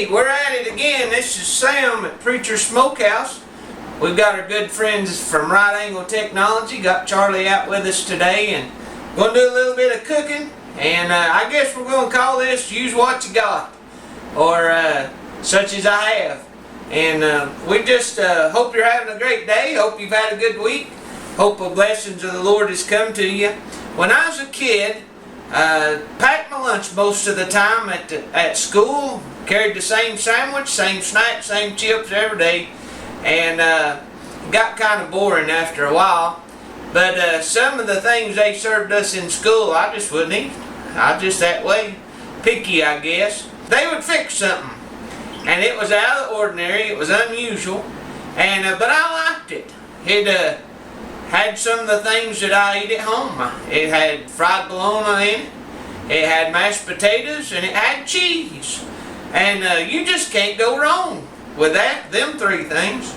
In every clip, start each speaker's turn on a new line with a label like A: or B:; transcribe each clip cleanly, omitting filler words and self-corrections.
A: Hey, we're at it again. This is Sam at Preacher Smokehouse. We've got our good friends from Right Angle Technology. Got Charlie out with us today and going to do a little bit of cooking. And I guess we're going to call this Use What You Got, or Such As I Have. And we just hope you're having a great day. Hope you've had a good week. Hope the blessings of the Lord has come to you. When I was a kid, packed my lunch most of the time at school. Carried the same sandwich, same snack, same chips every day, and got kind of boring after a while. But some of the things they served us in school, I just wouldn't eat. I was just that way, picky, I guess. They would fix something, and it was out of the ordinary. It was unusual, and but I liked it. It had some of the things that I eat at home. It had fried bologna in it. It had mashed potatoes, and it had cheese. And you just can't go wrong with them three things.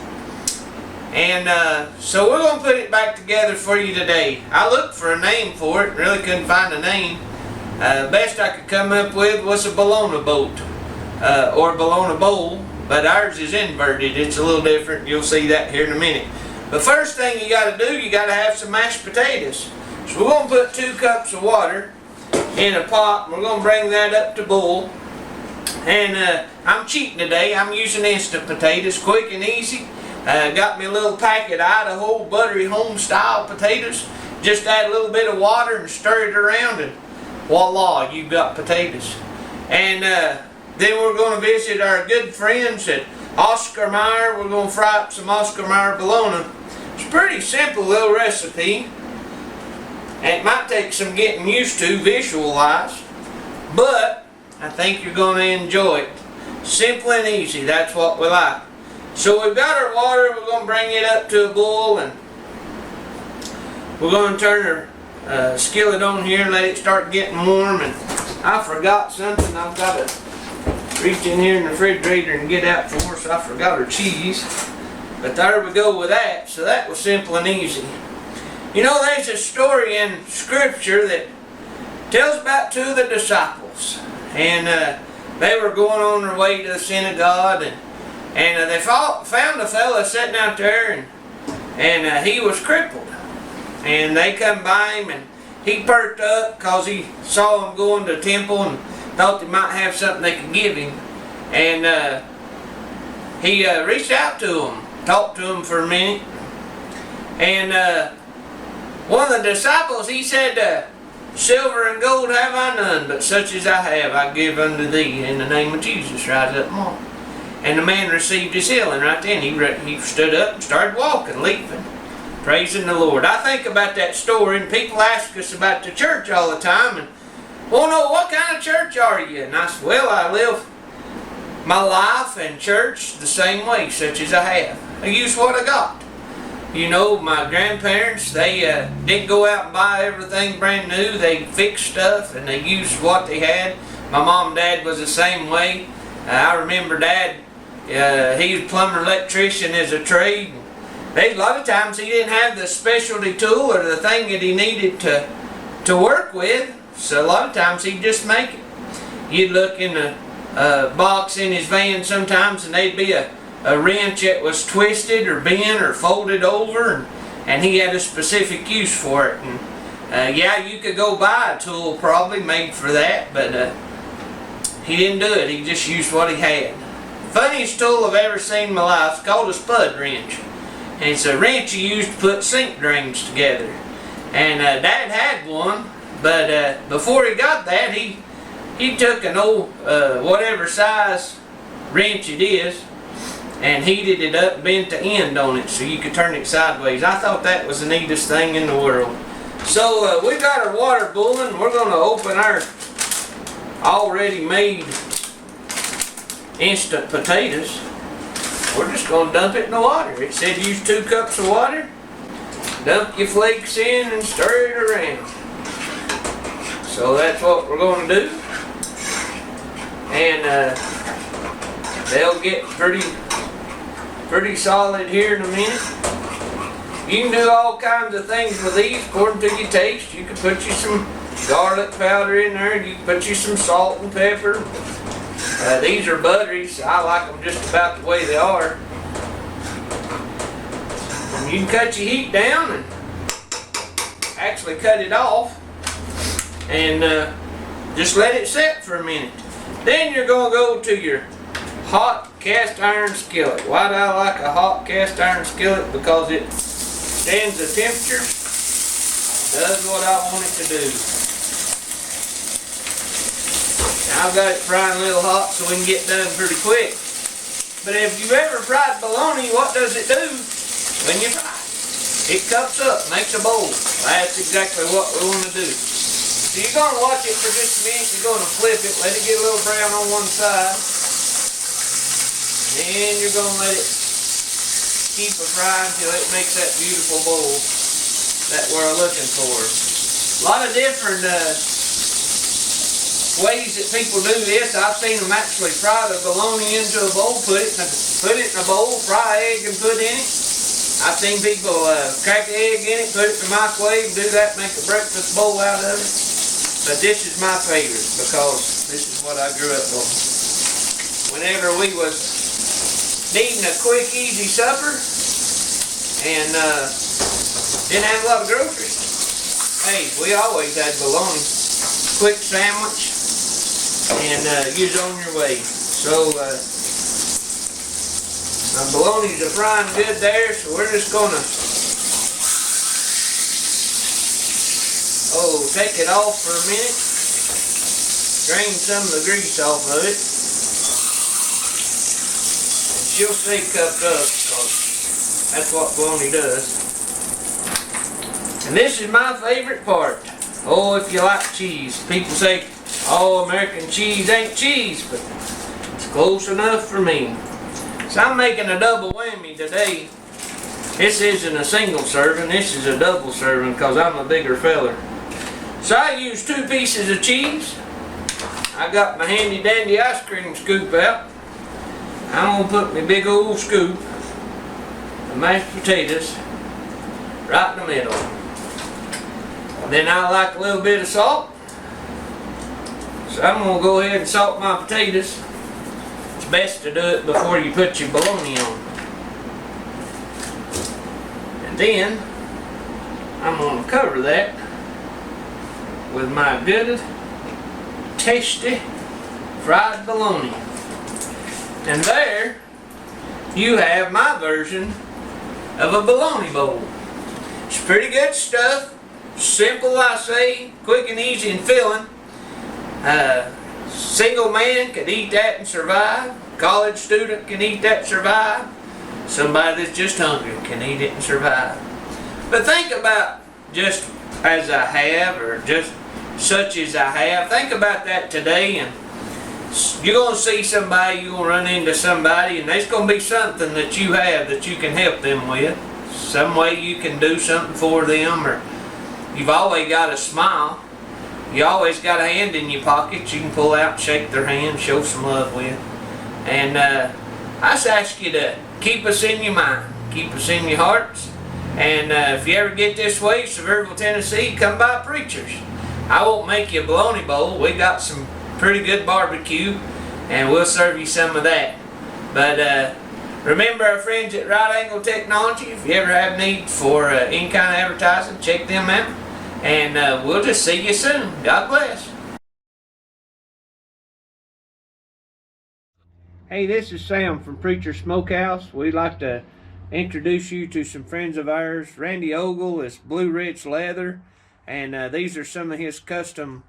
A: And so we're going to put it back together for you today. I looked for a name for it, really couldn't find a name. Best I could come up with was a bologna boat, or bologna bowl, but ours is inverted. It's a little different. You'll see that here in a minute. The first thing you got to do, you got to have some mashed potatoes. So we're going to put 2 cups of water in a pot. We're going to bring that up to boil. And I'm cheating today. I'm using instant potatoes, quick and easy. Got me a little packet of Idaho buttery home style potatoes. Just add a little bit of water and stir it around, and voila, you've got potatoes. And then we're going to visit our good friends at Oscar Mayer. We're going to fry up some Oscar Mayer bologna. It's a pretty simple little recipe. And it might take some getting used to visualize, but I think you're going to enjoy it. Simple and easy, that's what we like. So we've got our water, we're going to bring it up to a boil, and we're going to turn our skillet on here and let it start getting warm. And I forgot something. I've got to reach in here in the refrigerator and get out for us. I forgot our cheese. But there we go with that. So that was simple and easy. You know, there's a story in Scripture that tells about 2 of the disciples. And they were going on their way to the synagogue, and they found a fella sitting out there, and he was crippled. And they come by him, and he perked up because he saw them going to the temple and thought they might have something they could give him. And he reached out to them, talked to them for a minute. And one of the disciples, he said, "Silver and gold have I none, but such as I have I give unto thee. In the name of Jesus, rise up and walk." And the man received his healing right then. He stood up and started walking, leaping, praising the Lord. I think about that story, and people ask us about the church all the time, and want to know, what kind of church are you? And I said, well, I live my life and church the same way, such as I have. I use what I got. You know, my grandparents, they didn't go out and buy everything brand new. They fixed stuff and they used what they had. My mom and dad was the same way. I remember Dad, he was plumber electrician as a trade. A lot of times he didn't have the specialty tool or the thing that he needed to work with. So a lot of times he'd just make it. You'd look in the box in his van sometimes, and there'd be a wrench that was twisted or bent or folded over, and he had a specific use for it. And yeah, you could go buy a tool probably made for that, but he didn't do it. He just used what he had. Funniest tool I've ever seen in my life is called a spud wrench, and it's a wrench you use to put sink drains together. And Dad had one, but before he got that, he took an old whatever size wrench it is, and heated it up, bent the end on it so you could turn it sideways. I thought that was the neatest thing in the world. So we got our water boiling. We're going to open our already made instant potatoes. We're just going to dump it in the water. It said use 2 cups of water. Dump your flakes in and stir it around. So that's what we're going to do. And they'll get pretty solid here in a minute. You can do all kinds of things with these according to your taste. You can put you some garlic powder in there. You can put you some salt and pepper. These are buttery, so I like them just about the way they are. And you can cut your heat down and actually cut it off and just let it set for a minute. Then you're going to go to your hot cast iron skillet. Why do I like a hot cast iron skillet? Because it stands the temperature, does what I want it to do. Now I've got it frying a little hot so we can get done pretty quick. But if you've ever fried bologna, what does it do when you fry it? It cups up, makes a bowl. That's exactly what we want to do. So you're going to watch it for just a minute. You're going to flip it, let it get a little brown on one side. And you're going to let it keep a frying until it makes that beautiful bowl that we're looking for. A lot of different ways that people do this. I've seen them actually fry the bologna into a bowl, put it in a bowl, fry egg and put in it. I've seen people crack an egg in it, put it in the microwave, do that, make a breakfast bowl out of it. But this is my favorite because this is what I grew up on. Whenever we was needing a quick, easy supper and didn't have a lot of groceries, hey, we always had bologna. Quick sandwich and you're on your way. So my bologna's are frying good there, so we're just gonna take it off for a minute, drain some of the grease off of it, and she'll stay cupped up because that's what bologna does. And this is my favorite part. Oh, if you like cheese. People say, oh, American cheese ain't cheese, but it's close enough for me. So I'm making a double whammy today. This isn't a single serving, this is a double serving because I'm a bigger feller. So I use 2 pieces of cheese. I got my handy dandy ice cream scoop out. I'm going to put my big old scoop of mashed potatoes right in the middle. Then I like a little bit of salt. So I'm going to go ahead and salt my potatoes. It's best to do it before you put your bologna on. And then I'm going to cover that with my good, tasty fried bologna. And there you have my version of a bologna bowl. It's pretty good stuff. Simple, I say, quick and easy and filling. Single man could eat that and survive. College student can eat that and survive. Somebody that's just hungry can eat it and survive. But think about just as I have, or just such as I have. Think about that today, and you're going to see somebody, you're going to run into somebody, and there's going to be something that you have that you can help them with. Some way you can do something for them, or you've always got a smile. You always got a hand in your pocket you can pull out and shake their hand, show some love with. And I just ask you to keep us in your mind, keep us in your hearts. And if you ever get this way, Sevierville, Tennessee, come by Preachers. I won't make you a bologna bowl. We got some pretty good barbecue, and we'll serve you some of that. But remember our friends at Right Angle Technology. If you ever have need for any kind of advertising, check them out. And we'll just see you soon. God bless. Hey, this is Sam from Preacher Smokehouse. We'd like to introduce you to some friends of ours. Randy Ogle is Blue Ridge Leather, and these are some of his custom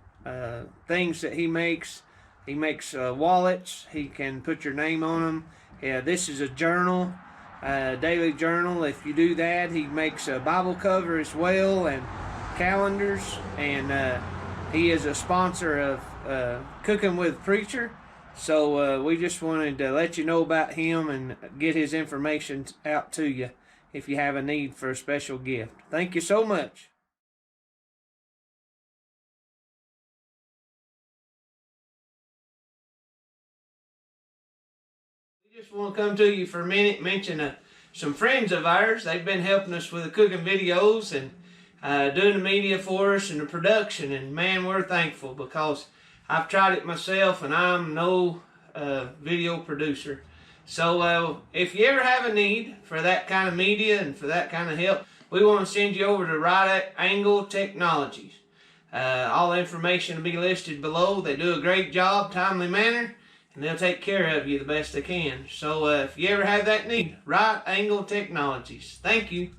A: things that he makes. He makes wallets. He can put your name on them. This is a journal, daily journal. If you do that, he makes a Bible cover as well, and calendars. And he is a sponsor of Cooking with Preacher. So we just wanted to let you know about him and get his information out to you if you have a need for a special gift. Thank you so much. We just want to come to you for a minute and mention some friends of ours. They've been helping us with the cooking videos and doing the media for us and the production. And man, we're thankful because I've tried it myself, and I'm no video producer. So if you ever have a need for that kind of media and for that kind of help, we want to send you over to Right Angle Technologies. All the information will be listed below. They do a great job, timely manner, and they'll take care of you the best they can. So if you ever have that need, Right Angle Technologies. Thank you.